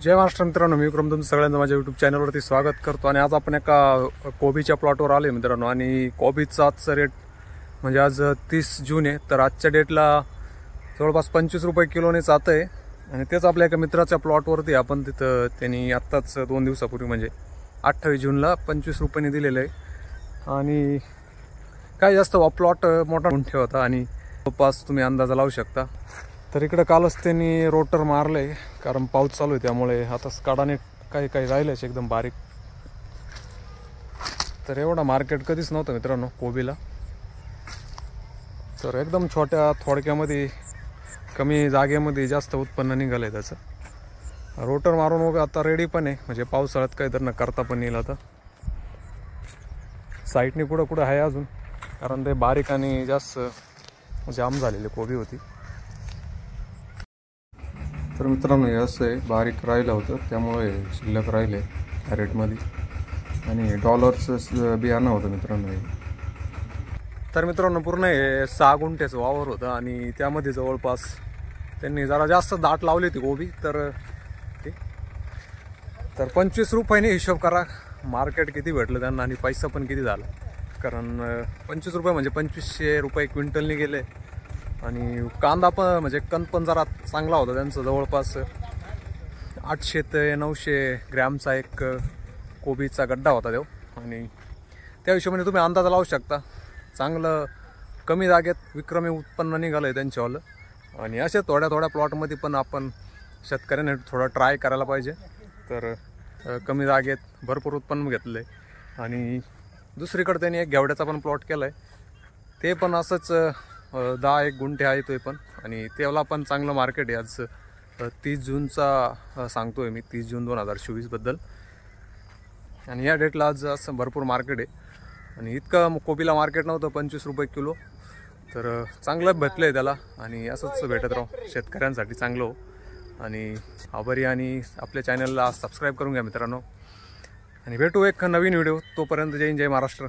जय महाराष्ट्र मित्रांनो, मी विक्रम तुमचं सगळ्यांचं माझ्या यूट्यूब चॅनलवरती स्वागत करतो। आणि आज आपण एका कोबीच्या प्लॉटवर आले मित्रांनो। आणि कोबीचा आजचा रेट म्हणजे आज 30 जून आहे, तर आजच्या डेटला जवळपास 25 रुपये किलोने जात आहे। आणि तेच आपल्या एका मित्राच्या प्लॉटवरती आपण तिथं त्यांनी आत्ताच 2 दिवसापूर्वी म्हणजे 28 जूनला 25 रुपयांनी दिलेलं आहे। आणि काय जास्त प्लॉट मोठा मोठा होता आणि जवळपास तुम्ही अंदाजा लावू शकता। तर इकडे कालच त्यांनी रोटर मारले, कारण पाऊस चालू आहे त्यामुळे आता काढाने काही काही राहिलेच एकदम बारीक। तर एवढा मार्केट कधीच नव्हतं मित्रांनो कोबीला। तर एकदम छोट्या थोडक्यामध्ये कमी जागेमध्ये जास्त उत्पन्न निघालंय त्याचं। रोटर मारून वगैरे आता रेडी पण आहे, म्हणजे पावसाळ्यात काही तर न करता पण येईल। आता साईडने कुठं कुठं आहे अजून, कारण ते बारीक आणि जास्त जाम झालेली कोबी होती। तर मित्रांनो हे असं आहे, बारीक राहिलं होतं त्यामुळे शिल्लक राहिले या रेटमध्ये। आणि डॉलरचं बियाणं होतं मित्रांनो हे। तर मित्रांनो पूर्ण हे 6 गुंठ्याचं वावर होतं आणि त्यामध्ये जवळपास त्यांनी जरा जास्त दाट लावली होती कोबी। तर 25 रुपयाने हिशोब करा मार्केट किती भेटलं त्यांना आणि पैसा पण किती झाला। कारण 25 रुपये म्हणजे 2500 रुपये क्विंटलने गेले। आणि कांदा पण म्हणजे कण पण जरा चांगला होता त्यांचा, जवळपास 800 ते 900 ग्रॅमचा एक कोबीचा गड्डा होता तो। आणि त्या हिशोबाने तुम्ही अंदाजा लावू शकता, चांगलं कमी जागेत विक्रमी उत्पन्न निघालं आहे त्यांच्यावालं। आणि असे थोड्या थोड्या प्लॉटमध्ये पण आपण शेतकऱ्यांनी थोडं ट्राय करायला पाहिजे। तर कमी जागेत भरपूर उत्पन्न घेतलं आहे। आणि दुसरीकडे त्यांनी एक घेवड्याचा पण प्लॉट केला आहे, ते पण असंच 10-1 गुंठे आहे तो पण। आणि त्याला पण चांगलं मार्केट आहे। आज 30 जूनचा सांगतोय मी, 30 जून 2024 बद्दल। आणि या डेटला आज असं भरपूर मार्केट आहे। आणि इतकं कोबीला मार्केट नव्हतं 25 रुपये किलो, तर चांगलं भेटलं आहे त्याला। आणि असंच भेटत राहू शेतकऱ्यांसाठी चांगलं हो। आणि आभारी, आणि आपल्या चॅनलला सबस्क्राईब करून घ्या मित्रांनो। आणि भेटू एक नवीन व्हिडिओ, तोपर्यंत जय हिंद, जय महाराष्ट्र।